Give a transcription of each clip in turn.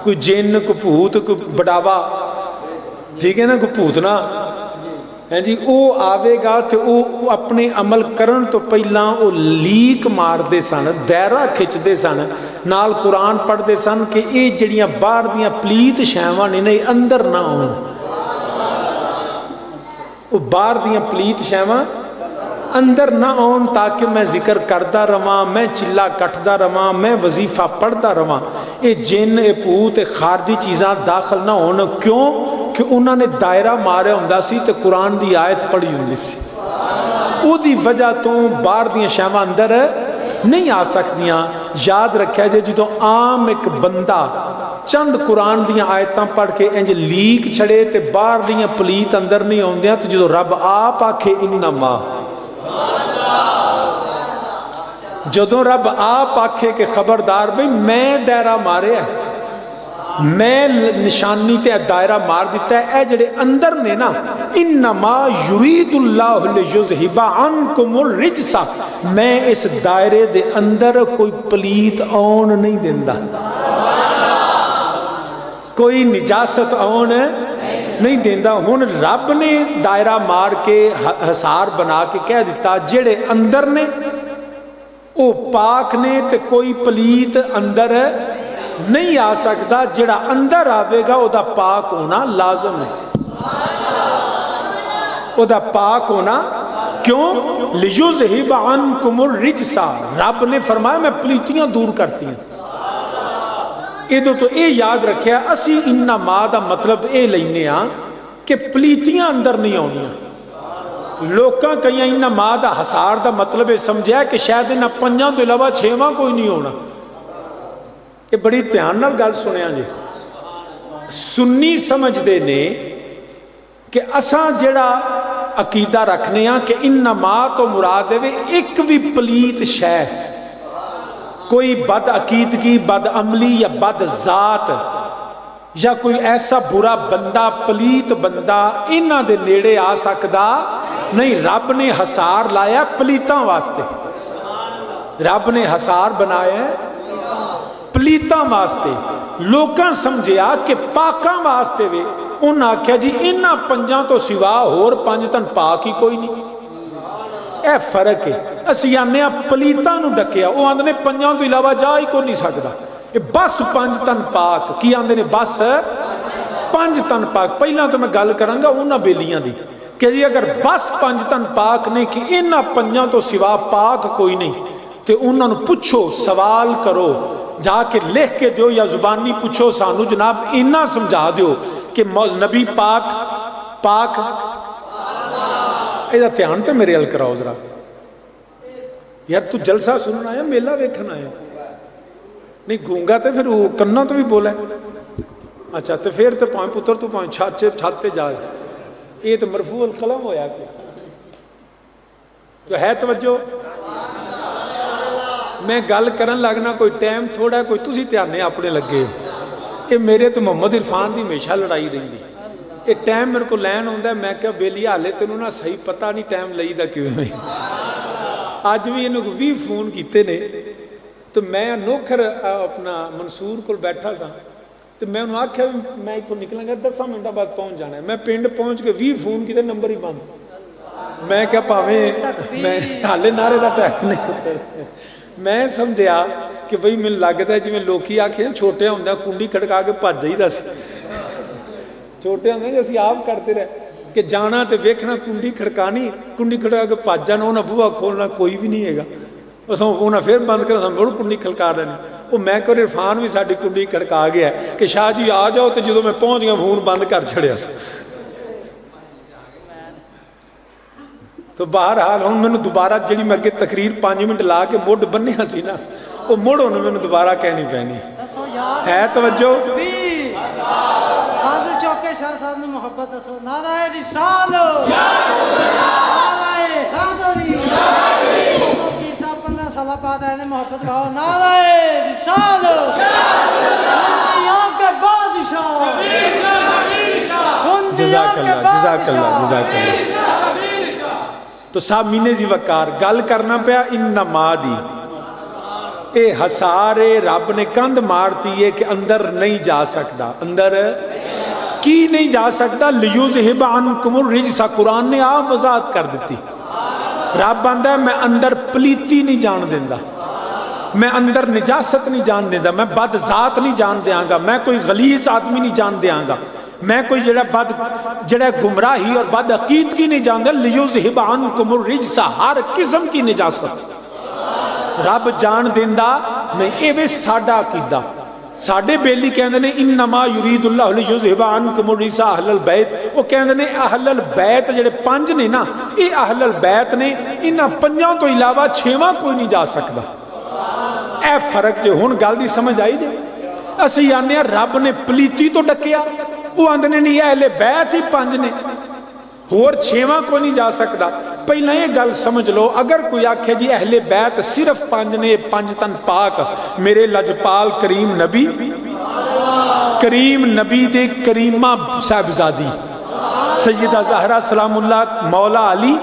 کوئی جن کوئی بھوت کوئی بڑاوا ٹھیک ہے نا کوئی بھوتنا ہے جی وہ آوے گا تو وہ اپنے عمل کرن تو پہلا وہ لیک مارتے سن دائرہ کھچتے سن نال قرآن پڑھتے سن کہ یہ جڑیاں باہر دیاں پلیت شہواں نے نہیں اندر نہ آن وہ باہر دیاں پلیت شہواں اندر نہ آن تاکہ میں ذکر کرتا رواں میں چلا کٹدا رواں میں وظیفہ پڑھتا رواں یہ جن یہ بھوت خارجی چیزاں داخل نہ ہون کیوں کہ انہوں نے دائرہ ماریا ہوندا سی تے قرآن دی آیت پڑھی ہوندی سی او دی وجہ تو باہر دیاں شہواں اندر نہیں آ سکتیاں یاد رکھیا جے جدوں عام ایک بندہ چند قرآن دیاں آیتاں پڑھ کے انج لیک چھڑے تے باہر دیاں پلیت اندر نہیں ہوندیاں تے جدوں رب آپ آکھے انما جدوں رب آپ آکھے کہ خبردار بھئی میں دائرہ مارے ہیں میں نشانی تے دائرہ مار دیتا ہے اے جڑے اندر نے نا انما یرید اللہ لیذھب عنکم الرجس میں اس دائرے دے اندر کوئی پلیت آن نہیں دیندا کوئی نجاست آن نہیں دیندا ہن رب نے دائرہ مار کے حصار بنا کے کہہ دیتا جڑے اندر نے او پاک نے تے کوئی پلیت اندر نہیں آ سکتا جڑا اندر آوے گا او دا پاک ہونا لازم ہے او دا پاک ہونا کیوں لیذھب عنکم الرجس رب نے فرمایا میں پلیتیاں دور کرتی ہیں ادو تو اے یاد رکھیا اسی انما دا مطلب اے لینے ہاں کہ پلیتیاں اندر نہیں آنیاں لوکاں کہیں انما دا حصار دا مطلب سمجھا کہ شاید انہاں پنجاں تو علاوہ چھواں کوئی نہیں ہونا یہ بڑی دھیان نال گل سنیا جی سنی سمجھ دے نے کہ اساں جڑا عقیدہ رکھنے ہاں کہ انما تو مراد ہے ایک بھی پلیت شے کوئی بد عقیدگی بد عملی یا بد ذات یا کوئی ایسا برا بندہ پلیت بندہ انہاں دے نیڑے آ سکدا نہیں رب نے حصار لایا پلیتاں واسطے رب نے حصار بنایا پلیتاں واسطے لوکاں سمجھیا کہ پاکاں واسطے وے انہاں آکھیا جی انہاں پنجاں تو سوا ہور پنج تن پاک ہی کوئی نہیں اے فرق ہے اسی آنے پلیتاں نو ڈکیا وہ آندے نے پنجاں تو علاوہ جا ہی کو نہیں سکدا بس پنج تن پاک کی آندے نے بس پنج تن پاک پہلا تو میں گل کرانگا انہاں بیلیاں دی کہ جی اگر بس پنج تن پاک نے کہ انہاں پنجاں تو سوا پاک کوئی نہیں تے انہاں نو پوچھو سوال کرو جا کے لکھ کے دیو یا زبانی پوچھو سانو جناب انہاں سمجھا دیو کہ نبی پاک پاک ایدہ تیان تے میرے حل کراؤ ذرا یار تو جلسہ سننا آیا میلہ ویکھنا آیا نہیں گونگا تے پھر کرنا تو بھی بولا ہے اچھا تو پھر تو پوائیں پتر تو پوائیں چھاتے جا یہ تو مرفوع القلم ہویا کہ تو ہے توجہ میں گل کرن لگنا کوئی ٹائم تھوڑا ہے کوئی تسی تیانے اپنے لگے یہ میرے تو محمد عرفان دی ہمیشہ لڑائی رہی دی یہ ٹائم میرے کو لین ہوندہ ہے میں کہا بیلی حالے تینوں نہ صحیح پتہ نہیں ٹائم لئی دا کیوں میں آج بھی انہوں کو بھی فون کیتے نے تو میں نوکر اپنا منصور کو بیٹھا سا تو میں انہوں آکھا میں اتھو نکلیں گا 10 منٹہ بعد پہنچ جانا ہے میں پینڈ پہنچ کے بھی فون کیتے نمبر ہی بند میں کہا پاویں میں حالے نعرے دا ٹائم نہیں ہوتا میں سمجھیا کہ بھئی میں لگتا ہے جی میں لوکی آکھے ہیں چھوٹے ہوندہ کنڈی کھڑکا کے پاج جائی دا سی چھوٹے ہوندہ جیسے آپ کرتے رہے کہ جانا تے ویکھنا کنڈی کھڑکانی کنڈی کھڑکا کے پاج جانا انہاں بوہا کھولنا کوئی بھی نہیں ہے گا انہاں پھر بند کرنا سن بڑو کنڈی کھڑکا رہے ہیں وہ میں کو عرفان بھی ساڑھی کنڈی کھڑکا گیا ہے کہ شاہ جی آ جاؤ تے جدو میں پہنچ گیا فون بند کر چھڑیا سا تو بہرحال ہوں میں نے دوبارہ جڑی میں اگے تقریر 5 منٹ لا کے موڈ بننے ہسی نا وہ موڑ ہونے میں نے دوبارہ کہنی پہنی ہے توجہ حاضر چوکے شاہ صاحب نے محبت دسو نعرہ رسالو نعرہ حیدری کی صاحب 15 سالہ بعد آئے نے محبت کہو نعرہ رسالو سنیوں کے بادشاہ سنیوں کے بادشاہ تو صاحب مینے زی وقار گل کرنا پیا انما دی اے حسارے رب نے کند مارتی ہے کہ اندر نہیں جا سکتا. اندر کی نہیں جا سکتا؟ لیذہب عنکم الرجس. قرآن نے آپ وضاحت کر دیتی. رب آندا ہے میں اندر پلیتی نہیں جان دیندہ، میں اندر نجاست نہیں جان دیندہ، میں بد ذات نہیں جان دیاں گا، میں کوئی غلیظ آدمی نہیں جان دیاں گا، میں کوئی جڑا گمراہی اور بد عقیدگی نہیں جان دیا. لیذہب عنکم الرجس، ہر قسم کی نجاست رب جان دیندہ میں. اے وے ساڈا عقیدہ. ساڈے بیلی کہندے نے انما یرید اللہ لیذہب عنکم الرجس اہل البیت. وہ کہندے نے اہل البیت جڑے 5 نے نا، اے اہل البیت نے، انہاں 5 تو علاوہ 6واں کوئی نہیں جا سکتا. اے فرق جو ہن گل دی سمجھ آئی جے. اسی آنے رب نے پلیتی تو ڈکیا، وہ آندے نے نہیں اہل بیت ہی 5 نے، اور 6واں کوئی نہیں جا سکتا. پہلے یہ گل سمجھ لو، اگر کوئی آکھے جی اہل بیت صرف 5 نے، 5 تن پاک، میرے لجپال کریم نبی دے کریمہ صاحبزادی سیدہ زہرا سلام اللہ، مولا علی،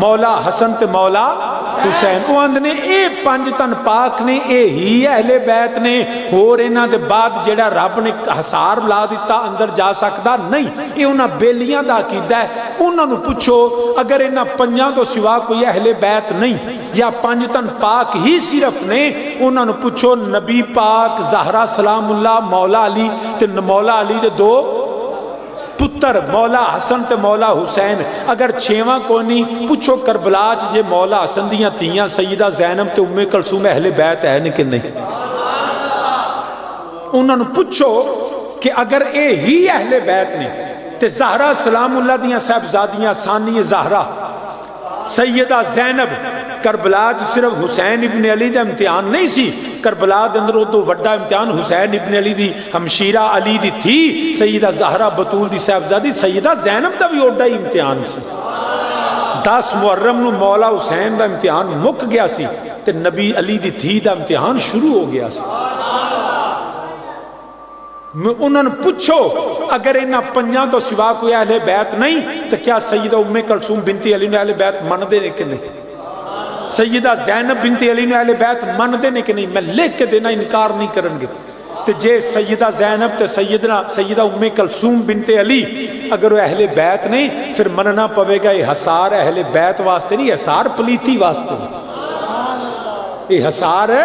مولا حسن تے مولا حسین، وہ اندنے اے 5 تن پاک نے، اے ہی اہل بیت نے. اور انہاں دے بعد جڑا رب نے حصار لا دیتا اندر جا سکتا نہیں. یہ انہاں بیلیاں دا عقیدہ ہے. انہاں نو پوچھو اگر انہاں 5 تو سوا کوئی اہل بیت نہیں یا 5 تن پاک ہی صرف نے، انہاں نو پوچھو نبی پاک زہرا سلام اللہ، مولا علی تے مولا علی دے 2 پتر مولا حسن تے مولا حسین، اگر 6واں کو نہیں پوچھو کربلا جے مولا حسن دیاں تیاں سیدہ زینب تے ام کلثوم اہل بیت ہے کہ نہیں. انہوں نے پوچھو کہ اگر اے ہی اہل بیت نے تے زہرا سلام اللہ دیاں صاحبزادیاں ثانی زہرا سیدہ زینب، کربلا صرف حسین ابن علی دا امتحان نہیں سی، کربلا دے اندر تو وڈا امتحان حسین ابن علی دی ہمشیرہ علی دی تھی، سیدہ زہرا بطول دی صاحبزادی سیدہ زینب دا بھی اوڈا ہی امتحان سی. 10 محرم نو مولا حسین دا امتحان مک گیا سی تے نبی علی دی تھی دا امتحان شروع ہو گیا سی. انہوں نے پوچھو اگر انہاں 5 تو سوا کوئی اہل بیت نہیں تو کیا سیدہ ام کلثوم بنت علی نے اہل بیت من دے نے کہ نہیں؟ سیدہ زینب بنت علی نے اہل بیت من دے نے کہ نہیں؟ میں لکھ کے دینا انکار نہیں کرن گے. تو جے سیدہ زینب تے سیدہ ام کلثوم بنت علی اگر وہ اہل بیت نہیں، پھر مننا پوے گا یہ حصار اہل بیت واسطے نہیں، حصار پلیتی واسطے نہیں. یہ حصار ہے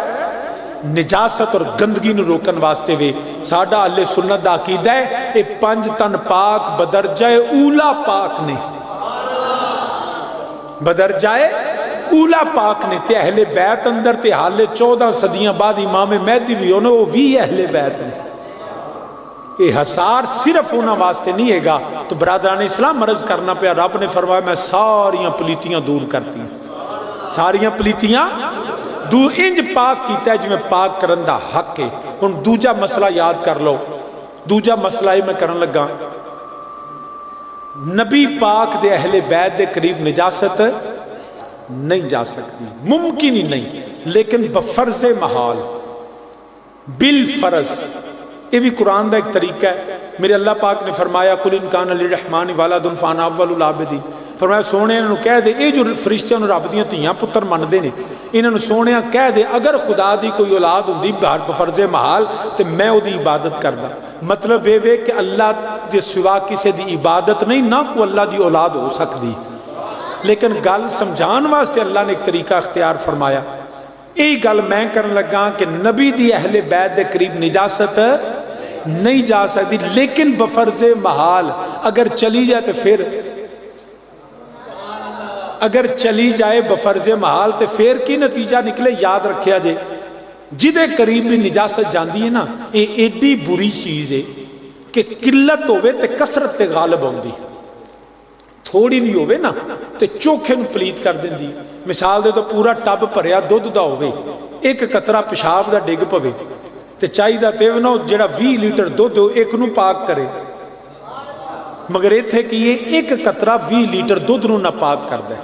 نجاست اور گندگی نو روکن واسطے وے. ساڈا اہل سنت دا عقیدہ ہے اے 5 تن پاک بدرجہ اولا پاک نے، بدرجہ اولا پاک نے. تے اہل بیت اندر تے حالے 14 صدیاں بعد امام مہدی بھی ہونے، وہ بھی اہل بیت نے. یہ حصار صرف ہونا واسطے نہیں ہے گا. تو برادران اسلام عرض کرنا پیا، رب نے فرمایا میں ساریاں پلیتیاں دور کرتی ہیں، ساریاں پلیتیاں دور انج پاک کیتا ہے جی میں پاک کرن دا حق ہے. ان دوجا مسئلہ یاد کر لو. دوجا مسئلہ ہی میں کرن لگا، نبی پاک دے اہل بیت دے قریب نجاست نہیں جا سکتی، ممکن ہی نہیں. لیکن بفرض محال، بالفرض، یہ بھی قرآن دا ایک طریقہ ہے. میرے اللہ پاک نے فرمایا قل ان کان للرحمن ولد فانا اول العابدین. فرمایا سونے انہوں کہہ دے، اے جو فرشتیاں رب دیاں تیاں پتر مندے نے، انہوں سونے کہہ دے اگر خدا دی کوئی اولاد ہوندی بفرض محال تے میں او دی عبادت کردا. مطلب یہ وے کہ اللہ دے سوا کسی دی عبادت نہیں، نہ کو اللہ دی اولاد ہو سکتی. لیکن گل سمجھان واسطے اللہ نے ایک طریقہ اختیار فرمایا. یہی گل میں کرن لگا کہ نبی دی اہل بیت دے قریب نجاست نہیں جا سکتی، لیکن بفرض محال اگر چلی جائے تو پھر، اگر چلی جائے بفرض محال تو پھر کی نتیجہ نکلے یاد رکھیا جے. جدے قریب بھی نجاست جاندی ہے نا، یہ ایڈی بری چیز ہے کہ قلت ہوئے تے کثرت تے غالب ہوندی. تھوڑی بھی ہوئے نا تے چوکھے نو پلیت کر دیندی. مثال دے تو پورا ٹب بھریا دودھ دا ہوئے، ایک قطرہ پیشاب دا ڈگ پوے تے چاہی دا تے نو جڑا 20 لیٹر دودھ ہو ایک نو پاک کرے، مگر یہ تھے کہ یہ ایک قطرہ 20 لیٹر دودھ نو نہ پاک کر دے.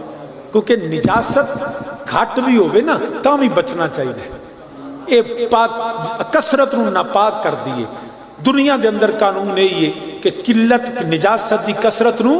کیونکہ نجاست گھٹ بھی ہوئے نا تاں بھی بچنا چاہیے. یہ پاک کثرت نو نہ پاک کر دیئے. دنیا دے اندر قانون ہے یہ کہ قلت نجاست دی کثرت نو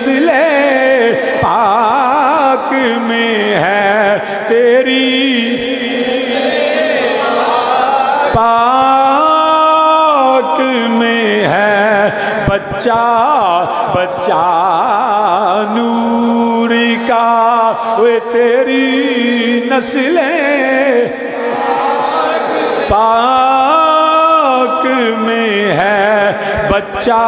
نسل پاک میں ہے تیری پاک میں ہے بچہ بچہ نور کا وہ تیری نسل پاک میں ہے بچہ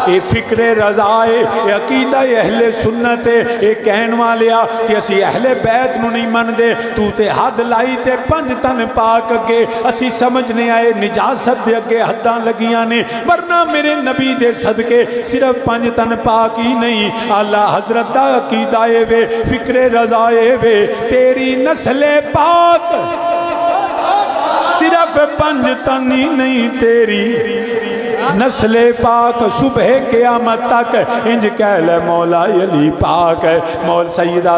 اے فکر رضائے اے عقیدہ اہل سنت اے کہن والیا کہ اسی اہل بیت نو نہیں من دے تو تے حد لائی تے 5 تن پاک اگے اسی سمجھنے آئے نجاست دے اگے حداں لگیاں نے ورنہ میرے نبی دے صدقے صرف 5 تن پاک ہی نہیں اعلیٰ حضرت دا عقیدہ اے وے فکر رضائے وے تیری نسل پاک صرف 5 تن ہی نہیں تیری نسل پاک صبح قیامت تک انج کہہ لے مولا علی پاک مول سیدہ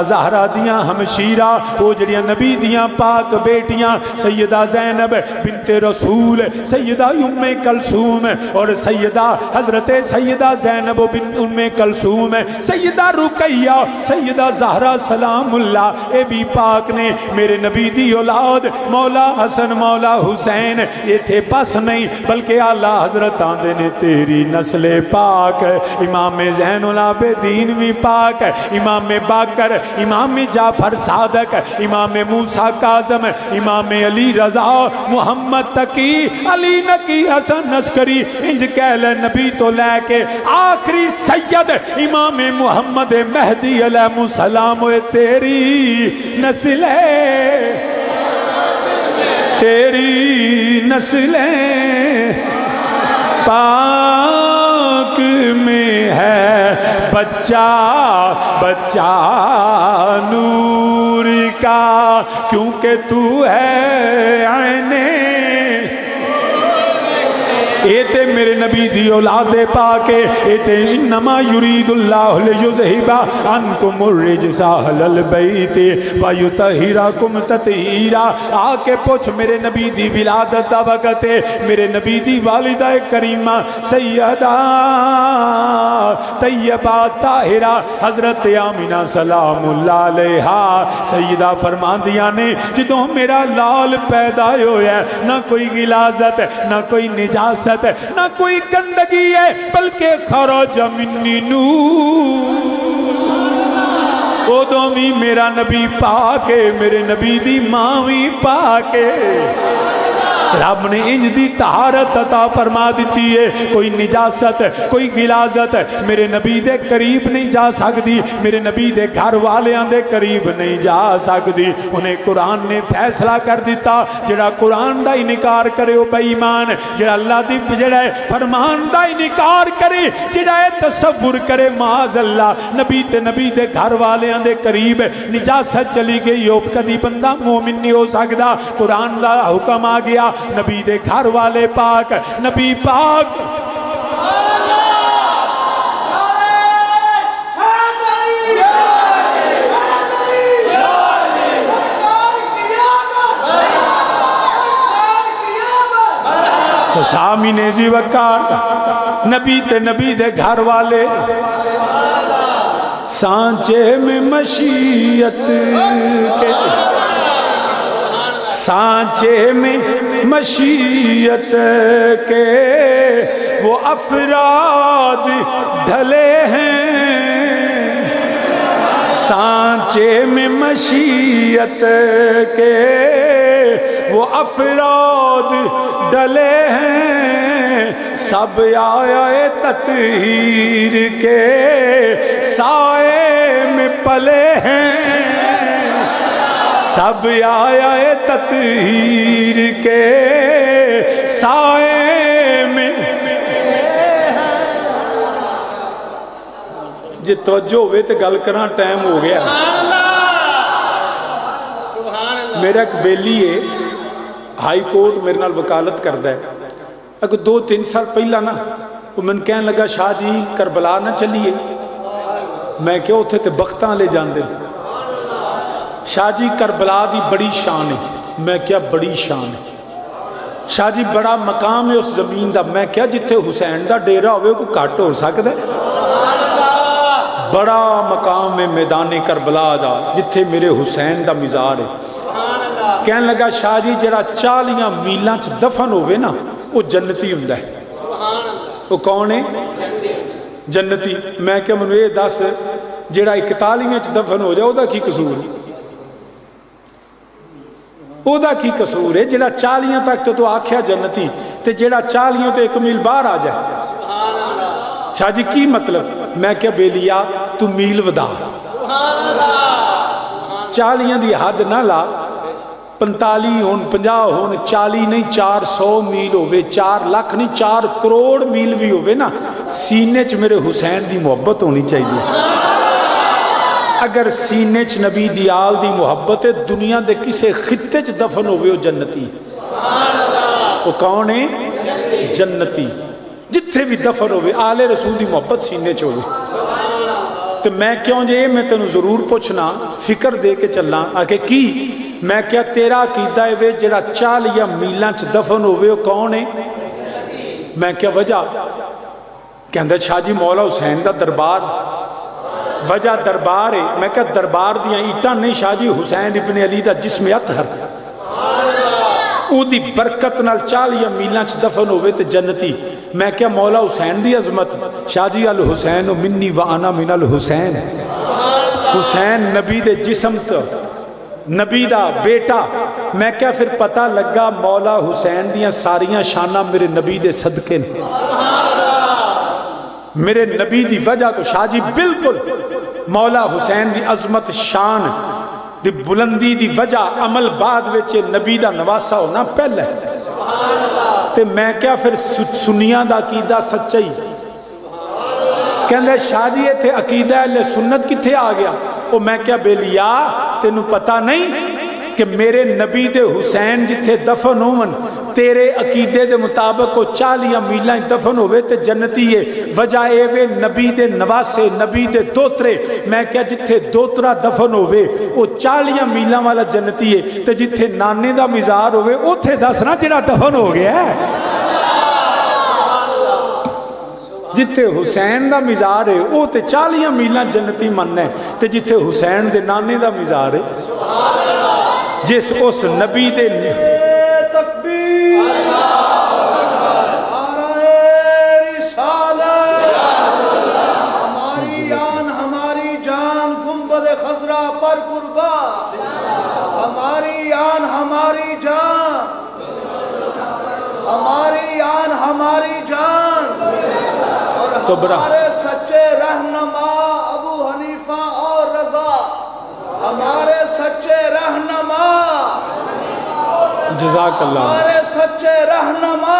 زہرہ دیاں ہمشیرہ وہ جڑیاں نبی دیاں پاک بیٹیاں سیدہ زینب بنت رسول سیدہ ام کلثوم اور سیدہ حضرت سیدہ زینب بنت ام کلثوم سیدہ رقیہ سیدہ زہرہ سلام اللہ اے بھی پاک نے میرے نبی دی اولاد مولا حسن مولا حسین یہ تھے پس نہیں بلکہ اعلیٰ حضرت آندے نے تیری نسل پاک امام زین العابدین بھی پاک امام باقر امام جعفر صادق امام موسیٰ کاظم امام علی رضا محمد تقی علی نقی حسن عسکری انج کہل نبی تو لے کے آخری سید امام محمد مہدی علیہ السلام تیری نسل تیری نسلیں پاک میں ہے بچہ بچہ نور کا کیونکہ تو ہے عین ایتے میرے نبی دی اولاد پاکے ایتے انما یرید اللہ لیذہب عنکم الرجس اہل البیت ویطہرکم تطہیرا آکے پوچھ میرے نبی دی ولادت دا وقت میرے نبی دی والدہ کریمہ سیدہ طیبہ طاہرہ حضرت آمینہ سلام اللہ علیہا سیدہ فرمان دیا نے جدوں میرا لال پیدا ہویا ہے نہ کوئی غلاظت نہ کوئی نجاست نہ کوئی گندگی ہے بلکہ خرج منی نور او دومی میرا نبی پاکے میرے نبی دی ماں بھی پاکے رب نے انج دی طہارت عطا فرما دیتی ہے کوئی نجاست کوئی غلاظت میرے نبی دے قریب نہیں جا سکتی میرے نبی دے گھر والیاں دے قریب نہیں جا سکتی انہیں قرآن نے فیصلہ کر دیتا جڑا قرآن دا انکار کرے وہ بے ایمان جڑا اللہ دی جڑا فرمان دا انکار کرے جڑا تصور کرے معاذ اللہ نبی دے گھر والیاں دے قریب نجاست چلی گئی ہو کدی بندہ مومن نہیں ہو سکتا قرآن دا حکم آ گیا نبی دے گھر والے پاک نبی پاک تو سامی نیزی وکار نبی دے گھر والے سانچے میں مشیت کے سانچے میں مشیت کے وہ افراد ڈھلے ہیں سانچے میں مشیت کے وہ افراد ڈلے ہیں سب آیا تطہیر کے سائے میں پلے ہیں سب آیا تطہیر کے سائے میں جی توجہ ہوئے تو گل کرنا ٹائم ہو گیا میرا ایک بیلی ہے ہائی کورٹ میرے نال وکالت کرتا ہے اگر 2-3 سال پہلا نا وہ من کہنے لگا شاہ جی کربلا نہ چلیے میں کیا اتھے تے بختاں لے جان دے شاہ جی کربلا دی بڑی شان ہے میں کیا بڑی شان ہے شاہ جی بڑا مقام ہے اس زمین دا. میں کیا جتھے حسین دا ڈیرا ہوئے کوئی گھٹ ہو سکتا ہے؟ بڑا مقام ہے میدان کربلا دا جتھے میرے حسین دا مزار ہے. کہنے لگا شاہ جی جڑا 40 میلاں چ دفن ہوئے نا وہ جنتی ہوندا ہے. وہ کون ہے؟ جنتی. میں کہ منو یہ دس جڑا 41 چ دفن ہو جائے وہ دا کی قصور ہے؟ وہ دا کی قصور ہے جڑا 40 تک تو آکھیا جنتی تے جڑا 40 تو 1 میل باہر آ جائے. شاہ جی کی مطلب؟ میں کیا بیلیا تو میل ودا 40 دی حد نہ لا. 45 ہون 50 ہون 40 نہیں 400 میل ہوئے 4 لاکھ نہیں 4 کروڑ میل بھی ہوئے نا سینے چ میرے حسین دی محبت ہونی چاہیے. اگر سینے چ نبی دی آل دی محبت ہے دنیا دے کسے خطے چ دفن ہوئے وہ جنتی. وہ کون ہے؟ جنتی. جتھے بھی دفن ہوئے آل رسول دی محبت سینے چ ہوئے. تو میں کیوں جے میں تینوں ضرور پوچھنا فکر دے کے چلنا آکے کی میں کیا تیرا عقیدہ ہے وے جڑا 40 میلاں چ دفن ہوئے وہ کون ہے؟ میں کیا وجہ؟ کہندہ شاہ جی مولا حسین دا دربار. وجہ دربار ہے. میں کہا دربار دیاں ایٹاں نہیں شاہ جی حسین ابن علی دا جسم اطہر او دی برکت نال 40 میلاں چ دفن ہوئے تے جنتی. میں کیا مولا حسین دی عظمت؟ شاہ جی الحسین منی وانا من الحسین. حسین نبی دے جسم تو نبی دا بیٹا. میں کیا پھر پتہ لگا مولا حسین دیاں ساریاں شانہ میرے نبی دے صدقے نے. میرے نبی دی وجہ تو شاہ جی بالکل مولا حسین دی عظمت شان دی بلندی دی وجہ عمل بعد وچے نبی دا نواسا ہونا پہلے. تے میں کیا پھر سنیاں دا عقیدہ سچائی کہندے شاہ جی یہ تھے عقیدہ اہل سنت کتھے آ گیا؟ وہ میں کیا بیلیا تینوں پتہ نہیں کہ میرے نبی دے حسین جتھے دفن ہومن تیرے عقیدے دے مطابق وہ 40 میلاں دفن ہوئے تے جنتی ہے. وجہ اے وے نبی دے نواسے نبی دے دوترے. میں کیا جتھے دوترا دفن ہوئے وہ 40 میلاں والا جنتی ہے تے جتھے نانے دا مزار ہوئے اتھے دسنا جڑا دفن ہو گیا ہے. جتھے حسین دا مزار ہے وہ تے 40 میلاں جنتی مننے تے جتھے حسین دے نانے دا مزار ہے جس اس نبی دے تکبیر نعرہ رسالت ہماری آن ہماری جان گنبد خضرا پر قربان ہماری آن ہماری جان ہماری آن ہماری جان اور ہمارے سچے رہنما ابو حنیفہ اور رضا ہمارے سچے رہنما جزاک اللہ ہمارے سچے رہنما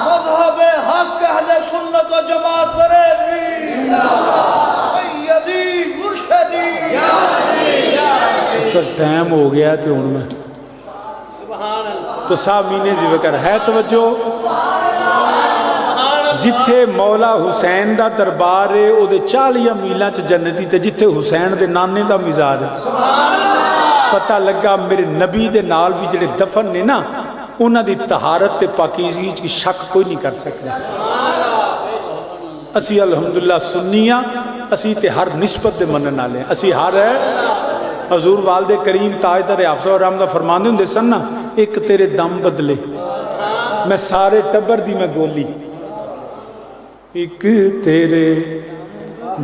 مذہب حق اہل سنت و جماعت بریلوی سیدی مرشدی تو ٹائم ہو گیا تھے ان میں تو سامعین ذکر ہے توجہ. جتھے مولا حسین دا دربار ہے او دے 40 میلاں چ جنتی تے جتھے حسین دے نانے دا مزار ہے. پتہ لگا میرے نبی دے نال بھی جڑے دفن نے نا انہاں دی طہارت تے پاکیزگی کی شک کوئی نہیں کر سکتا. اسی الحمدللہ سنیاں اسی تے ہر نسبت دے منن والے اسی ہر حضور والد کریم تاجدار حافظ اور رحمدہ فرماندے ہوندے سن نا ایک تیرے دم بدلے میں سارے ٹبر دی میں گولی. ایک تیرے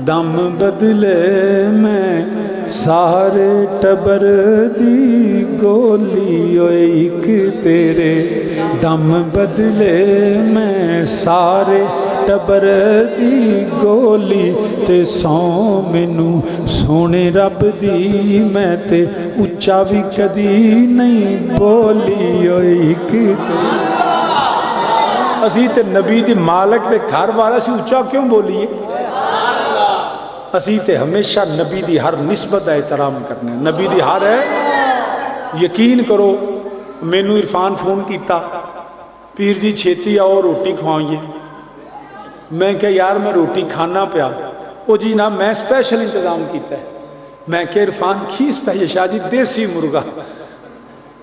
دم بدلے میں سارے ٹبر دی گولی. ایک تیرے دم بدلے میں سارے ٹبر دی گولی. تے سو مینو سونے رب دی میں تے اچا بھی کدی نہیں بولی. ایک اسی تے نبی دی مالک دے گھر والا سی اچا کیوں بولیے؟ اسی تے ہمیشہ نبی دی ہر نسبت دا احترام کرنے. نبی دی ہر ہے یقین کرو. مینو عرفان فون کیتا پیر جی چھیتی آؤ روٹی کھوائیے. میں کہا یار میں روٹی کھانا پیا. او جی نا میں سپیشل انتظام کیتا ہے. میں کہا عرفان کی سپیشل؟ شاہ جی دیسی مرغا.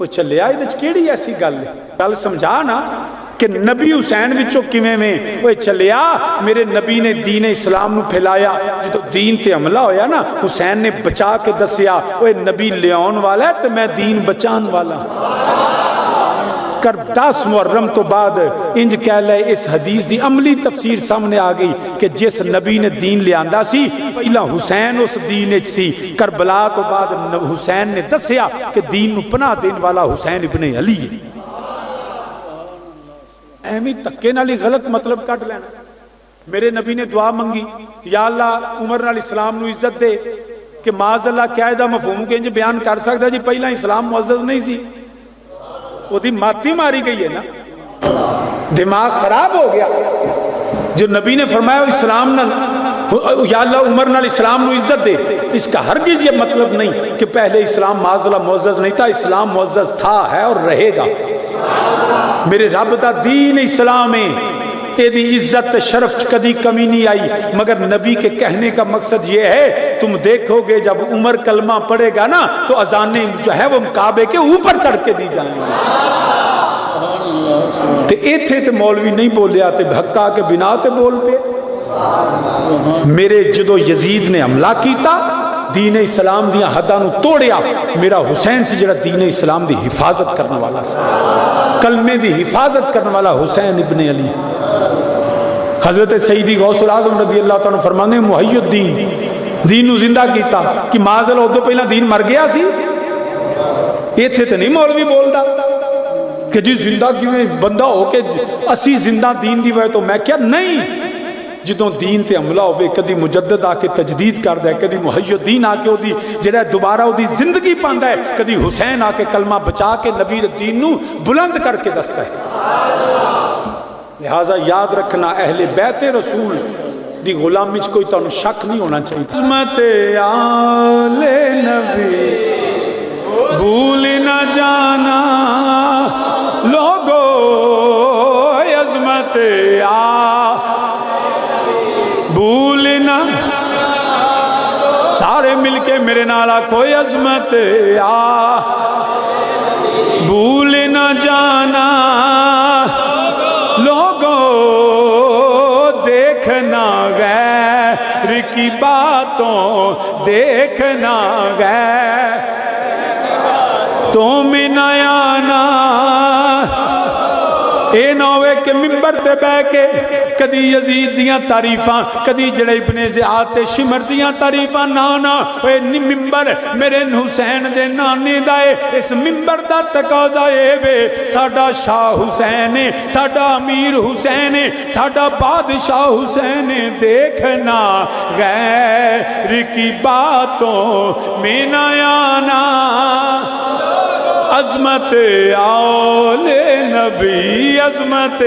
وہ چلیا یہ کیڑی ایسی گل ہے؟ گل سمجھا نا کہ نبی حسین وچوں کیویں میں وہ چلیا میرے نبی نے دین اسلام نو پھیلایا جدو دین تے حملہ ہویا نا حسین نے بچا کے دسیا وہ نبی لیاون والا ہے تے میں دین بچان والا کر 10 محرم تو بعد انج کہہ لے اس حدیث دی عملی تفسیر سامنے آ گئی کہ جس نبی نے دین لے آندا سی پہلا حسین اس دین وچ سی کربلا تو بعد حسین نے دسیا کہ دین نو پناہ دین والا حسین ابن علی ہے ایمی تکے نالی غلط مطلب کٹ لینا میرے نبی نے دعا منگی یا اللہ عمر نال اسلام نو عزت دے کہ معاذ اللہ کیا دا مفہوم کے انج بیان کر سکتا جی پہلا اسلام معزز نہیں سی وہ دی ماتی ماری گئی ہے نا دماغ خراب ہو گیا جو نبی نے فرمایا اسلام نال یا اللہ عمر نال اسلام نو عزت دے اس کا ہرگز یہ مطلب نہیں کہ پہلے اسلام معاذ اللہ معزز نہیں تھا اسلام معزز تھا ہے اور رہے گا میرے رب دا دین اسلام ہے اے دی عزت شرف کدی کمی نہیں آئی مگر نبی کے کہنے کا مقصد یہ ہے تم دیکھو گے جب عمر کلمہ پڑھے گا نا تو اذانیں جو ہے وہ کعبے کے اوپر چڑھ کے دی جائیں گی تے ایتھے تے مولوی نہیں بولیا تے بھکا کے بنا تے بول پے میرے جدو یزید نے حملہ کیتا دین اسلام دیا حداں نو توڑیا میرا حسین سے جڑا دین اسلام دی حفاظت کرنے والا سا کلمے دی حفاظت کرنے والا حسین ابن علی حضرت سیدی غوث العظم رضی اللہ تعالیٰ فرمانے محی الدین دین نو زندہ کیتا کہ معاذ اللہ ادو پہلا دین مر گیا سی یہ تھے تو نہیں مولوی بول دا کہ جی زندہ کیوں بندہ ہو کے اسی زندہ دین دی وجہ تو میں کیا نہیں جدوں دین تے حملہ ہوئے کدی مجدد آ کے تجدید کر دے کدی محی الدین آ کے او دی جڑا دوبارہ او دی زندگی پاندا ہے کدی حسین آ کے کلمہ بچا کے نبی دین نو بلند کر کے دستا ہے لہذا یاد رکھنا اہل بیت رسول دی غلامی وچ کوئی تانوں شک نہیں ہونا چاہیے عظمت آل نبی بھول نہ جانا لوگو عظمت بھولنا سارے مل کے میرے نالا کوئی عظمت بھول نہ جانا لوگوں دیکھنا غیر کی باتوں دیکھنا غیر تم نہ آنا اے نوے کے ممبر تے بہ کے کدی یزید دیاں تعریفاں کدی جڑے ابن زیاد تے شمر دیاں تعریفاں نانا اے ممبر میرے حسین دے نانے دائے اس ممبر دا تقاضا اے وے ساڈا شاہ حسین ساڈا امیر حسین ساڈا بادشاہ حسین دیکھنا غیر کی باتوں میں نہ آنا عظمت آل نبی عظمت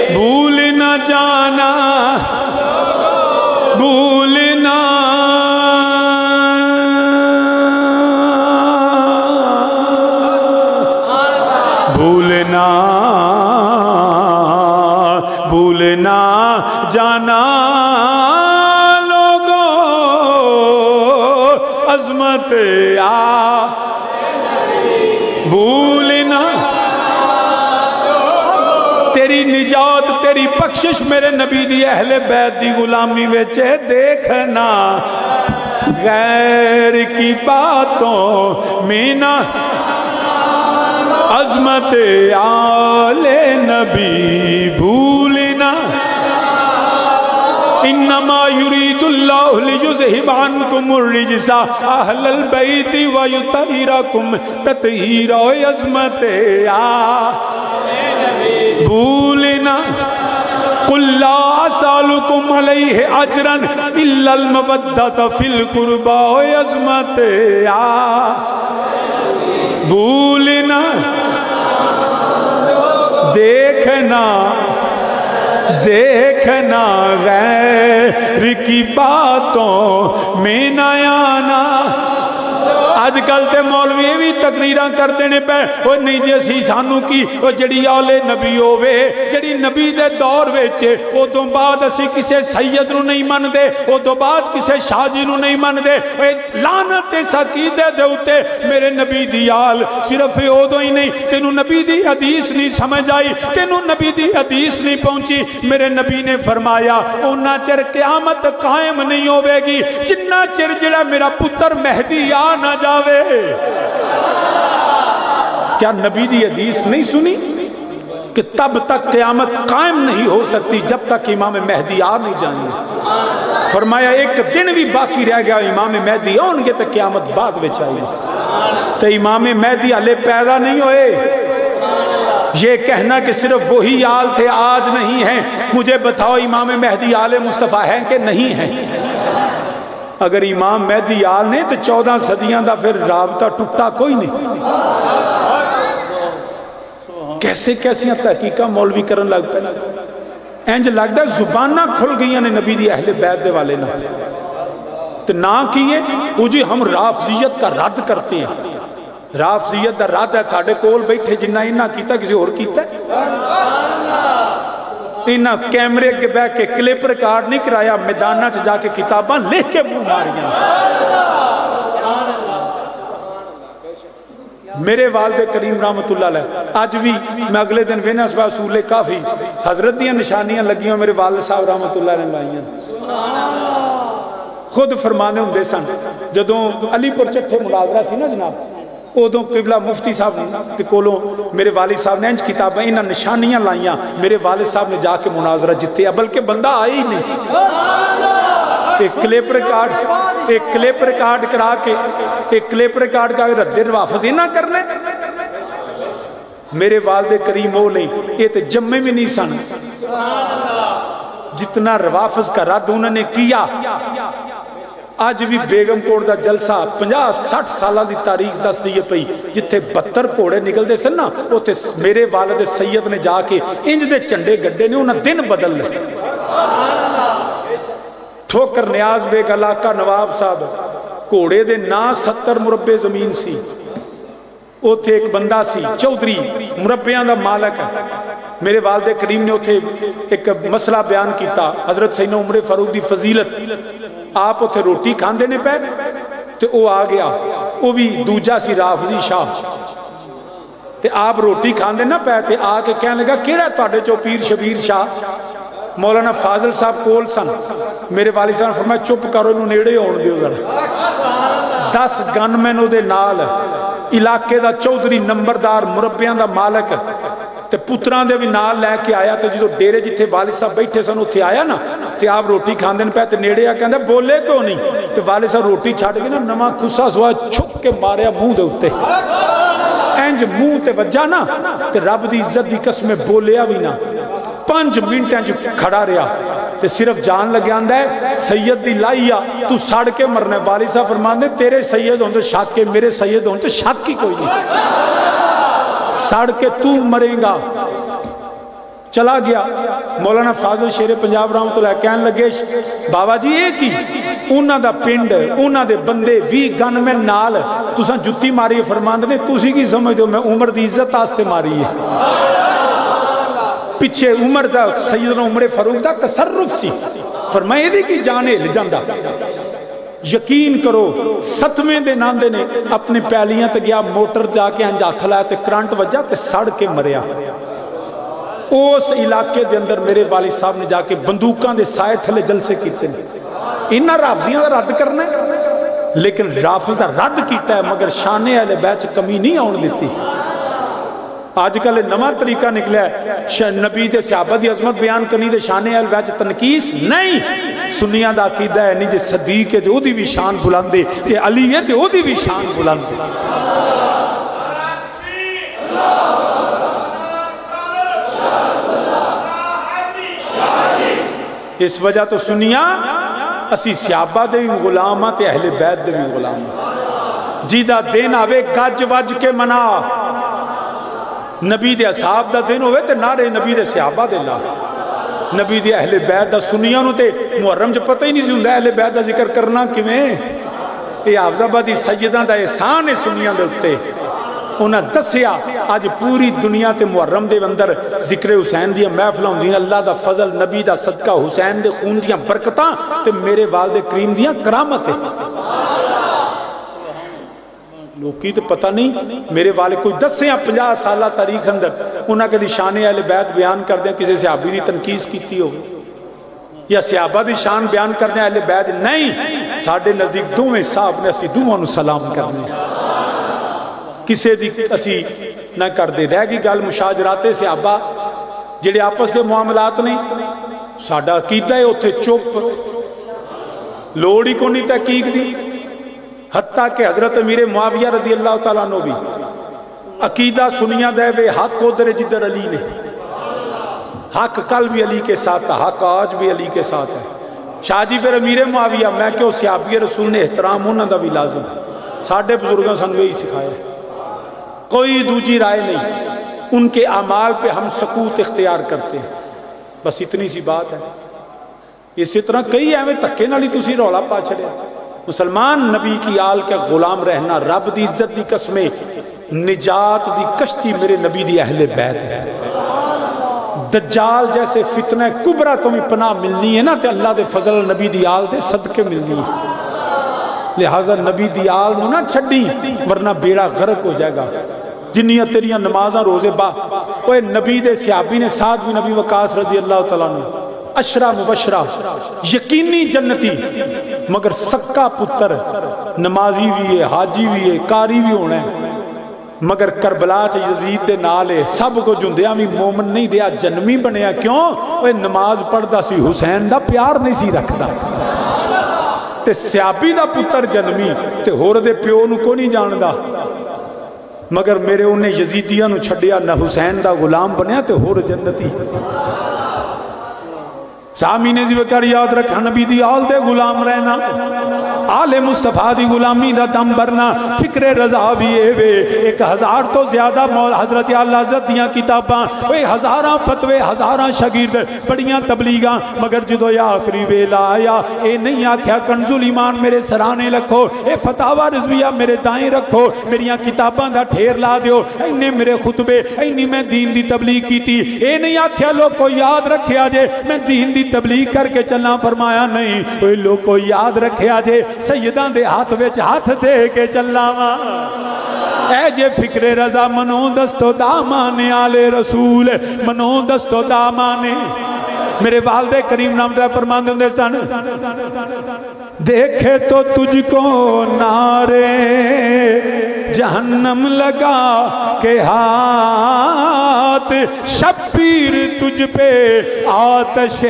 بھول نہ جانا بھولنا بھولنا بھولنا جانا لوگوں عظمت بھولنا تیری نجات تیری بخشش میرے نبی دی اہل بیت دی غلامی وچے دیکھنا غیر کی باتوں میں نہ عظمت آل نبی بھولنا انما یرید اللہ لیذہب عنکم الرجس اہل البیت ویطہرکم تطہیرا عظمت بھولنا قل لا اسالکم علیہ اجرا الا المودۃ فی القربى عظمت بھولنا دیکھنا دیکھنا غیر کی باتوں میں نہ آنا اج کل تے مولوی بھی تقریراں کردے نے پے او نہیں جی اسی سانو کی او جڑی اولے نبی ہووے جڑی نبی دے دور وچ او تو بعد اسی کسے سید نو نہیں مندے او تو بعد کسے شاہ جی نو نہیں مندے اے لعنت اس عقیدے دے اوتے میرے نبی دی آل صرف اودوں ہی نہیں تینوں نبی دی حدیث نہیں سمجھ آئی تینوں نبی دی حدیث نہیں پہنچی میرے نبی نے فرمایا اونا چر قیامت قائم نہیں ہوے گی جنہ چر جڑا میرا پتر مہدی آ نہ جاوے کیا نبی دی حدیث نہیں سنی کہ تب تک قیامت قائم نہیں ہو سکتی جب تک امام مہدی آ نہیں جائیں گے فرمایا ایک دن بھی باقی رہ گیا امام مہدی آن گے تو قیامت بعد میں چاہیے تو امام مہدی علیہ پیدا نہیں ہوئے یہ کہنا کہ صرف وہی آل تھے آج نہیں ہیں مجھے بتاؤ امام مہدی آل مصطفیٰ ہیں کہ نہیں ہیں اگر امام مہدی آل نے تو 14 صدیاں دا پھر رابطہ ٹوٹا کوئی نہیں کیسے کیسے تحقیقہ مولوی کرن لگ پہ انج لگتا ہے زبانہ کھل گئی نے نبی دی اہل بیت دے والے نہ تو نہ کیے وہ جی ہم رافضیت کا رد کرتے ہیں رافضیت دا رد ہے تھاڑے کول بیٹھے جنہ انہ کیتا کسی اور کیتا ہے انہ کیمرے کے بیٹھ کے کلپ ریکارڈ نہیں کرایا میدانہ چ جا کے کتاباں لکھ کے منہ ماریاں میرے والد کریم رحمت اللہ علیہ آج بھی میں اگلے دن وینا سبا سولے کافی حضرت دیاں نشانیاں لگیاں میرے والد صاحب رحمت اللہ علیہ لائیاں خود فرمانے ہوں دے سن جدوں علی پور چٹھے مناظرہ سی نا جناب ادوں قبلہ مفتی صاحب نے کولوں میرے والد صاحب نے انج کتابیں انہاں نشانیاں لائیاں میرے والد صاحب نے جا کے مناظرہ جتے بلکہ بندہ آئے ہی نہیں سی ایک کلپ ریکارڈ کرا کے ایک کلپ ریکارڈ کا رد روافظ ہی نہ کرنے میرے والد کریم وہ نہیں یہ تو جمعے میں نہیں سن جتنا روافظ کا رد انہوں نے کیا آج بھی بیگم کوٹ دا جلسہ 50-60 سالہ دی تاریخ دس دیئے پئی جتھے 72 پوڑے نکل دے سن نا اوتے میرے والد سید نے جا کے انج دے چنڈے گڈے نے انہاں دن بدل لے ٹھوکر نیاز بیگ علاقہ نواب صاحب کوڑے دے نا 70 مربع زمین سی اوتھے ایک بندہ سی چودری مربعیاں دا مالک ہے میرے والد کریم نے اوتھے ایک مسئلہ بیان کیتا حضرت سیدنا عمر فاروق دی فضیلت آپ اوتھے روٹی کھاندے نے پہ تو وہ آ گیا وہ بھی دوجہ سی رافضی شاہ تے آپ روٹی کھاندے نہ پہ تے آ کے کہنے لگا کیڑا تواڈے چو پیر شبیر شاہ مولانا فاضل صاحب کول سن میرے والد صاحب نے فرمایا چپ کرو انہوں نیڑے ہون دیو ذرا 10 گن مینوں دے نال علاقے دا چودھری نمبردار مربیاں دا مالک تے پتران دے بھی نال لے کے آیا تے جدو ڈیرے جتھے والد صاحب بیٹھے سن اتھے آیا نا تے آپ روٹی کھاندے پہ تے نیڑے آ کہندے بولے کیوں نہیں تے والد صاحب روٹی چھاٹ کے نا نواں کھسا سوا چھک کے ماریا منہ دے اوتے انج منہ تے وجہ نا تے رب دی عزت دی قسم بولیا بھی نا 5 منٹ انج کھڑا رہا تے صرف جان لگے آندہ ہے سید دی لائیا تو ساڑ کے مرنے والد صاحب فرماندے تیرے سید ہوں تو شک کے میرے سید ہوں تو شک کی کوئی نہیں ساڑ کے تو مرے گا چلا گیا مولانا فاضل شیر پنجاب رحمت اللہ کہنے لگے بابا جی ایک ہی انہاں دا پنڈ انہاں دے بندے 20 گن میں نال تساں جتی ماری فرماندے نے تسی کی سمجھ دو میں عمر دی عزت آستے ماری ہے پیچھے عمر دا سیدنا عمر فاروق دا تصرف سی فرمائے دی کی جانے لجاندہ یقین کرو 7ویں دے ناندے نے اپنی پیلیاں تے گیا موٹر جا کے انجا کھلایا تے کرنٹ وجہ تے سڑ کے مریا اس علاقے دے اندر میرے والد صاحب نے جا کے بندوقاں دے سائے تھلے جلسے کیتے ہیں انہاں رافضیاں دا رد کرنا ہے لیکن رافض دا رد کیتا ہے مگر شان اہل بیت کمی نہیں آن دیتی آج کل نواں طریقہ نکلا ہے نبی دے صحابہ دی عظمت بیان کرنی دے شان اہل بیت تنقیس نہیں سنیاں دا عقیدہ ہے نہیں جے صدیق ہے تے او دی بھی شان بلند ہے تے علی ہے تے او دی بھی شان بلند ہے اس وجہ تو سنیاں اسی صحابہ دے بھی غلام تے اہل بیت دے بھی غلام جیدہ دین آوے گج وج کے منا نبی دے اصحاب دا دن ہوئے تے نارے نبی دے صحابہ دے لا نبی دے اہل بیت دا سنیاں نو تے محرم جو پتہ ہی نہیں سی ہوندا اہل بیت دا ذکر کرنا کیویں یہ حافظ آبادی سیداں دا احسان ہے سنیاں دے اتے انہاں دسیا آج پوری دنیا تے محرم دے اندر ذکر حسین دیا محفلاں ہوندیاں اللہ دا فضل نبی دا صدقہ حسین دے خون دیاں برکتاں تے میرے والد کریم دیاں کرامت ہے لوکی تو پتہ نہیں میرے والد کوئی 10-50 سالہ تاریخ اندر انہاں کے دی شان اہل بیت بیان کر دیں کسی صحابی دی تنقیس کیتی ہو یا صحابہ دی شان بیان کر دیں اہل بیت نہیں ساڑھے نزدیک دوویں صاحب نے اسی دوویں سلام کرنے کسے دی اسی نہ کر دے رہ گی گل مشاجرات صحابہ جڑے آپس دے معاملات نہیں ساڑھا عقیدہ ہے اتھے چپ لوڑی کو نہیں تحقیق دی حتیٰ کہ حضرت امیر معاویہ رضی اللہ تعالیٰ عنہ بھی عقیدہ سنیاں دے وے حق ادھر جدھر علی نے حق کل بھی علی کے ساتھ تھا حق آج بھی علی کے ساتھ ہے شاہ جی پھر امیر معاویہ میں کہ صحابی رسول نے احترام ہونا دا بھی لازم ساڑھے بزرگوں سن وہی سکھایا کوئی دوجی رائے نہیں ان کے اعمال پہ ہم سکوت اختیار کرتے ہیں بس اتنی سی بات ہے اسی طرح کئی ایویں تکے نالی تسی رولا پا چھڑے مسلمان نبی کی آل کا غلام رہنا رب دی عزت دی قسمیں نجات دی کشتی میرے نبی دی اہل بیت ہے دجال جیسے فتنہ کبرا تمہیں پناہ ملنی ہے نا تے اللہ دے فضل نبی دی آل دے صدقے ملنی ہے لہذا نبی دی آل نو نہ چھڑی ورنہ بیڑا غرق ہو جائے گا جنیاں تیریاں نمازاں روزے با اوے نبی دے صحابی نے ساتھ بھی نبی وقاص رضی اللہ تعالیٰ عنہ اشرا مبشرہ یقینی جنتی مگر سکا پتر نمازی بھی ہے حاجی بھی ہے کاری بھی ہونا ہے مگر کربلا چ یزید دے نال ہے سب کو جندیاں بھی مومن نہیں دیا جنمی بنیا کیوں اوے نماز پڑھدا سی حسین دا پیار نہیں سی رکھدا تے صحابی دا پتر جنمی تے ہور دے پیو نو کو نہیں جاندا مگر میرے انہیں یزیدیاں نو چھڑیا نہ حسین دا غلام بنیا تے ہور جنتی سامین زیوکر یاد رکھا نبی دی آل دے غلام رہنا آل مصطفیٰ دی غلامی دا دم برنا فکر رضا بھی وے 1000 تو زیادہ حضرت اللہ حضرت دیاں کتاباں وے ہزاراں فتوے ہزاراں شاگرد بڑیاں تبلیغاں مگر جدو یا آخری ویلا آیا اے نہیں آکھیا کنز الایمان میرے سرانے رکھو اے فتاوی رضویہ میرے دائیں رکھو میریاں کتاباں دا ڈھیر لا دیو اینے میرے خطبے اینے میں دین دی تبلیغ کی تھی اے نہیں آکھیا لوگ کو یاد رکھیا جے میں دین دی تبلیغ کر کے چلنا فرمایا نہیں کوئی لوگ کو یاد رکھیا جے سیدان دے ہاتھ وچ ہاتھ دے کے چلنا اے جے فکر رضا منو دستو دامانے آلے رسول منو دستو دامانے میرے والد کریم نام دے فرمان دے سن دیکھے تو تجھ کو نارے جہنم لگا کے ہاتھ شبیر تجھ پہ آتش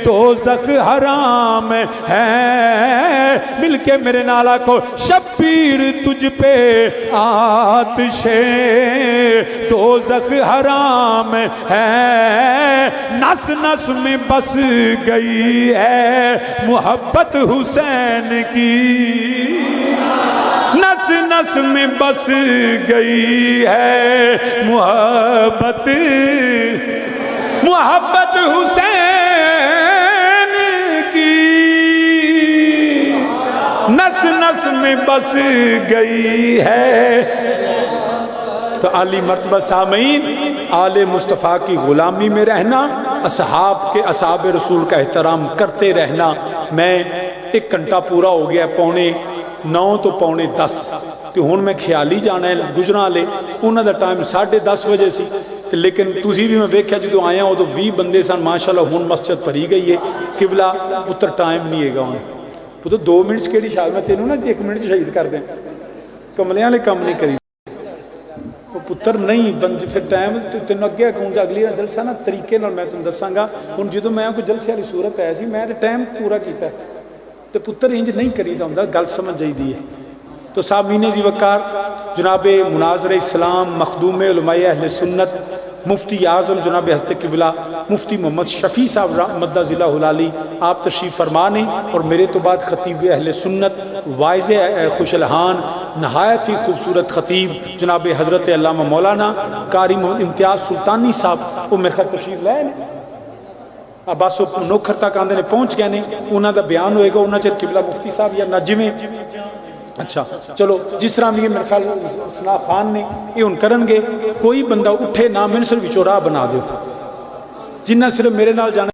دوزخ حرام ہے مل کے میرے نالا کو شبیر تجھ پہ آتش دوزخ حرام ہے نس نس میں بس گئی ہے محبت حسین کی نس نس میں بس گئی ہے محبت حسین کی نس نس میں بس گئی ہے تو عالی مرتبہ سامعین آل مصطفیٰ کی غلامی میں رہنا اصحاب کے اصحاب رسول کا احترام کرتے رہنا میں 1 گھنٹہ پورا ہو گیا 9:45 تو 9:45 کہ ہون میں خیالی جانا ہے گجرا لے انہوں دا ٹائم 10:30 بجے سی لیکن تسی بھی میں دیکھا جدو آیا ہوں تو 20 بندے سن ماشاءاللہ ہون مسجد بھری گئی ہے قبلہ پتر ٹائم نہیں ہے گا انہیں پتر 2 منٹ کیڑی شاید میں تینوں نا 1 منٹ شہید کر دیں کملیاں لے کم نہیں کری پتر نہیں بند پھر ٹائم تینوں اگے کہوں جا اگلی جلسہ نا طریقے نال میں تم دساں گا ہن جدوں میں کوئی جلسے والی صورت ہے سی میں تے ٹائم پورا کیتا ہے تے پتر انج نہیں کریدا ہوندا گل سمجھ جائیدی ہے تو سامعین ذی وقار جناب مناظر اسلام مخدوم علماء اہل سنت مفتی اعظم جناب حضرت قبلہ مفتی محمد شفیع صاحب مدہ ضلع ہلالی آپ تشریف فرمانے اور میرے تو بعد خطیب اہل سنت واعظ خوش الحان نہایت ہی خوبصورت خطیب جناب حضرت علامہ مولانا قاری امتیاز سلطانی صاحب وہ میرے خط تشریف لائے ਬਸ ਉਹ ਨੋਖਰ ਤੱਕ ਆਉਂਦੇ ਨੇ, ਪਹੁੰਚ ਗਏ ਨੇ, ਉਹਨਾਂ ਦਾ ਬਿਆਨ ਹੋਏਗਾ, ਉਹਨਾਂ ਚਿਰ ਕਿਬਲਾ ਮੁਫਤੀ ਸਾਹਿਬ ਜਾਂ ਨਾ ਜਿਵੇਂ ਅੱਛਾ ਚਲੋ ਜਿਸ ਤਰ੍ਹਾਂ ਵੀ ਮੇਰੇ ਖਿਆਲ ਸਨਾ ਖਾਨ ਨੇ ਇਹ ਹੁਣ ਕਰਨਗੇ। ਕੋਈ ਬੰਦਾ ਉੱਠੇ ਨਾ, ਮੈਨੂੰ ਸਿਰਫ ਵਿਚੋਂ ਰਾਹ ਬਣਾ ਦਿਓ, ਜਿੰਨਾ ਸਿਰਫ ਮੇਰੇ ਨਾਲ ਜਾਣਾ।